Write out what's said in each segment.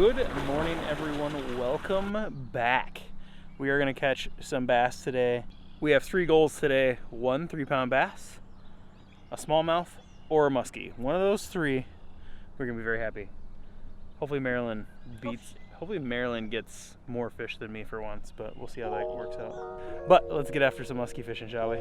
Good morning, everyone. Welcome back. We are going to catch some bass today. We have 3 goals today. 1 3-pound bass, a smallmouth, or a muskie. One of those 3, we're going to be very happy. Hopefully Marilyn gets more fish than me for once, but we'll see how that works out. But let's get after some muskie fishing, shall we?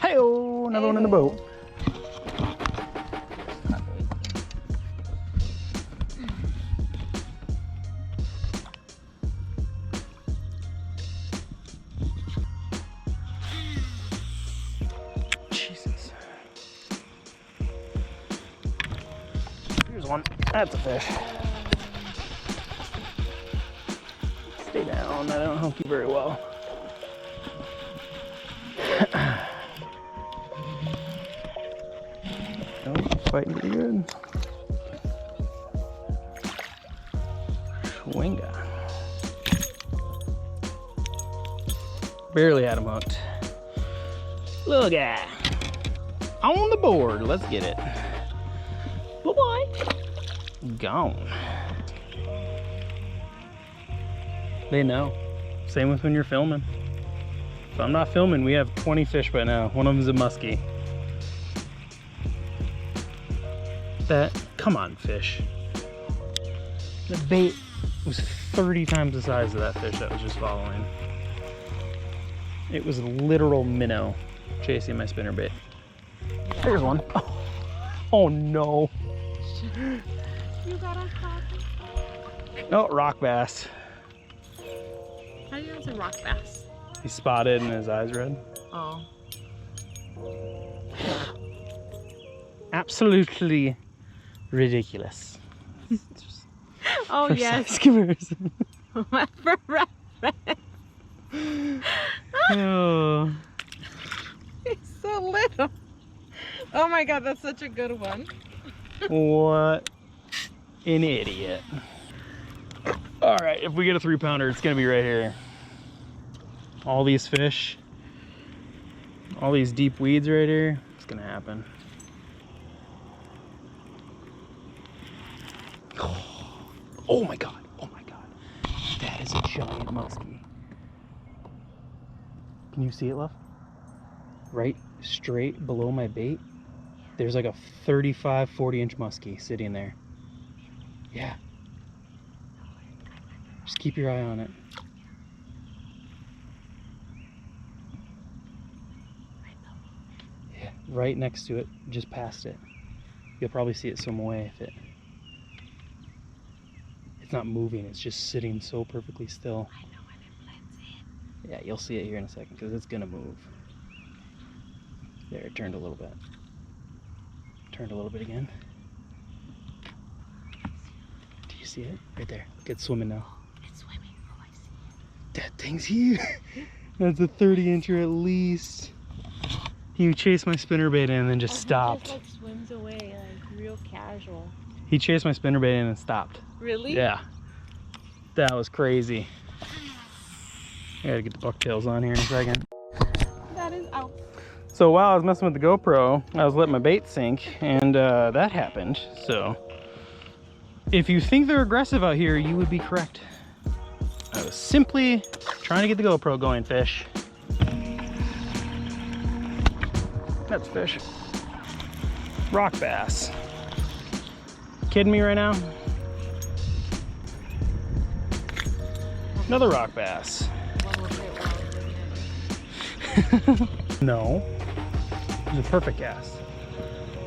Hey-oh, another one in the boat. Jesus. Here's one. That's a fish. Stay down, that don't help you very well. Oh, fighting pretty good. Schwinga. Barely had him hooked. Little guy. On the board. Let's get it. Bye-bye. Gone. They know. Same with when you're filming. If I'm not filming, we have 20 fish by now. One of them's a muskie. Come on, fish. The bait was 30 times the size of that fish that was just following. It was a literal minnow chasing my spinnerbait. There's one. Oh no. You got a rock. Oh, rock bass. How do you know it's a rock bass? He's spotted and his eyes red. Oh. Absolutely ridiculous. Oh yes. Comparison. For reference. Oh. He's so little. Oh my god, that's such a good one. What an idiot. All right, if we get a 3-pounder, it's gonna be right here. All these fish, all these deep weeds right here, it's gonna happen. Oh my god, oh my god. That is a giant muskie. Can you see it, love? Right straight below my bait, there's like a 35, 40-inch muskie sitting there. Yeah. Just keep your eye on it. Yeah, right next to it, just past it. You'll probably see it some way if it's not moving, it's just sitting so perfectly still. I know when it blends in. Yeah, you'll see it here in a second because it's gonna move. There, it turned a little bit. Turned a little bit again. Do you see it? Right there. Look, it's swimming now. It's swimming. Oh, I see it. That thing's huge. That's a 30-incher at least. He chased my spinnerbait in and then just stopped. He just like swims away, like real casual. He chased my spinnerbait in and stopped. Really? Yeah. That was crazy. I gotta get the bucktails on here in a second. That is out. So while I was messing with the GoPro, I was letting my bait sink, and that happened. So if you think they're aggressive out here, you would be correct. I was simply trying to get the GoPro going, fish. That's fish. Rock bass. Kidding me right now? Another rock bass. No. It was a perfect cast.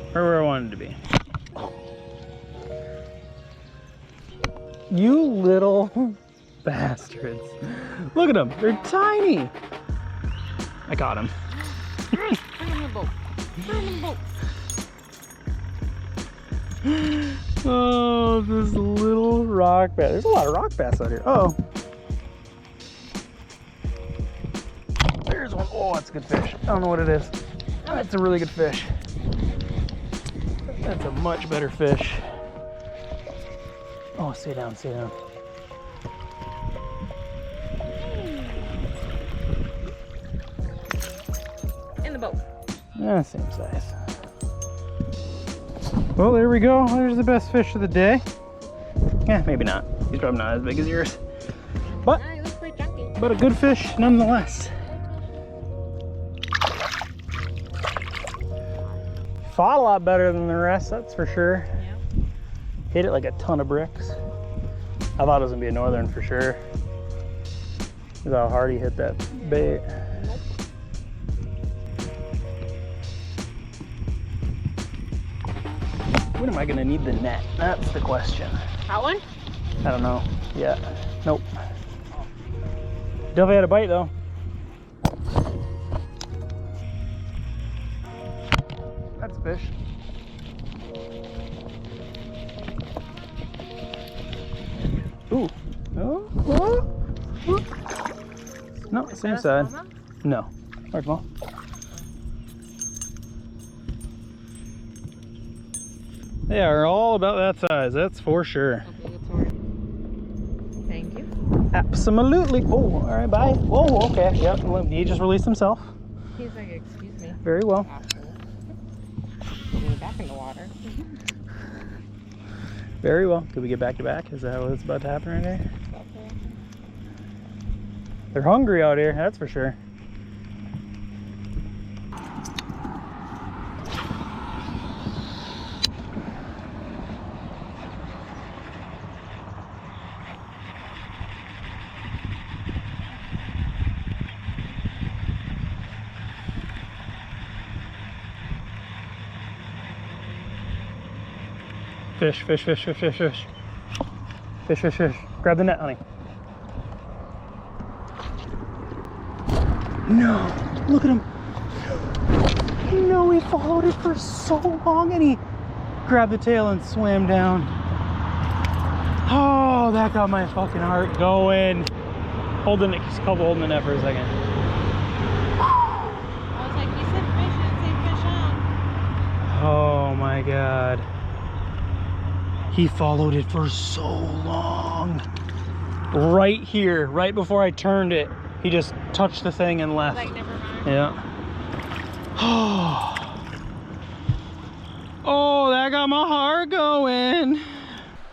Right where I wanted to be. You little bastards. Look at them. They're tiny. I caught him. boat. Throw him in the boat. Oh, this little rock bass. There's a lot of rock bass out here. Oh. There's one. Oh, that's a good fish. I don't know what it is. That's a really good fish. That's a much better fish. Oh, stay down, stay down. In the boat. Yeah, same size. Well, there we go. There's the best fish of the day. Yeah, maybe not. He's probably not as big as yours. But, Yeah, he looks pretty chunky. but a good fish nonetheless. Fought a lot better than the rest, that's for sure. Yeah. Hit it like a ton of bricks. I thought it was gonna be a northern for sure. Look how hard he hit that bait. When am I gonna need the net? That's the question. That one? I don't know yet. Nope. Definitely had a bite though. That's a fish. Ooh. Oh, oh, oh. No, same side. No. Alright, well. They are all about that size, that's for sure. Okay, it's alright. Thank you. Absolutely. Oh, all right, bye. Whoa, okay. Yep, he just released himself. He's like, excuse me. Very well. Get me back in the water. Very well. Could we get back to back? Is that what's about to happen right there? Okay. They're hungry out here, that's for sure. Fish, fish, fish, fish, fish, fish. Fish, fish, fish. Grab the net, honey. No, look at him. No, he followed it for so long and he grabbed the tail and swam down. Oh, that got my fucking heart going. Holding it, just holding the net for a second. I was like, you said fish, you didn't say fish on. Oh my God. He followed it for so long. Right here, right before I turned it, he just touched the thing and left. Like, never mind. Yeah. Oh, that got my heart going.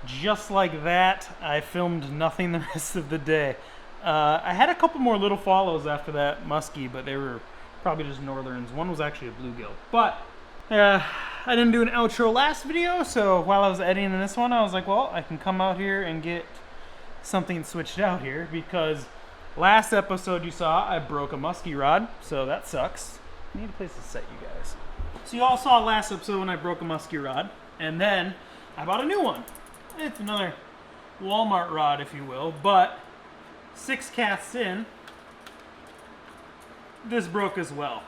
Just like that, I filmed nothing the rest of the day. I had a couple more little follows after that musky, but they were probably just northerns. One was actually a bluegill. But I didn't do an outro last video, so while I was editing this one, I was like, well, I can come out here and get something switched out here, because last episode you saw I broke a musky rod, so that sucks. I need a place to set you guys. So you all saw last episode when I broke a musky rod, and then I bought a new one. It's another Walmart rod, if you will, but 6 casts in, this broke as well.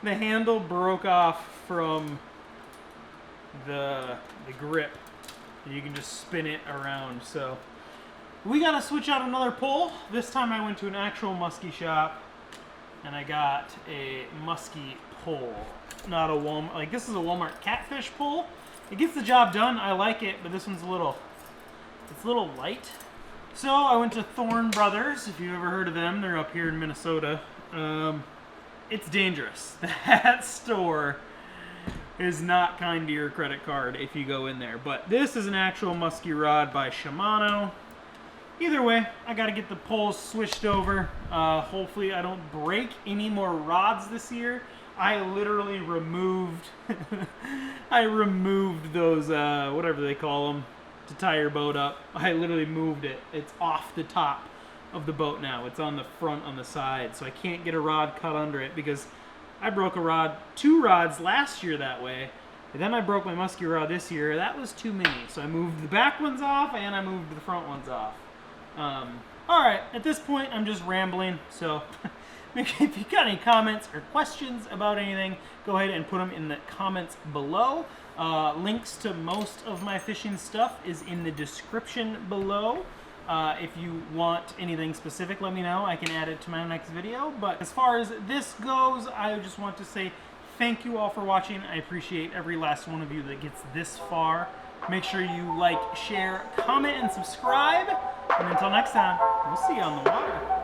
The handle broke off from the grip. You can just spin it around. So we gotta switch out another pole. This time I went to an actual musky shop and I got a musky pole, not a Walmart. Like, this is a Walmart catfish pole. It gets the job done. I like it, but this one's a little light. So I went to Thorn Brothers. If you've ever heard of them, they're up here in Minnesota. It's dangerous. That store is not kind to your credit card if you go in there. But this is an actual musky rod by Shimano. Either way, I got to get the poles switched over. Hopefully I don't break any more rods this year. I literally removed those whatever they call them to tie your boat up. I literally moved it. It's off the top of the boat now. It's on the front, on the side, so I can't get a rod cut under it, because I broke a rod, 2 rods last year that way, and then I broke my musky rod this year. That was too many, so I moved the back ones off and I moved the front ones off. Alright, at this point I'm just rambling, so If you got any comments or questions about anything, go ahead and put them in the comments below. Links to most of my fishing stuff is in the description below. If you want anything specific, let me know. I can add it to my next video. But as far as this goes, I just want to say thank you all for watching. I appreciate every last one of you that gets this far. Make sure you like, share, comment, and subscribe. And until next time, we'll see you on the water.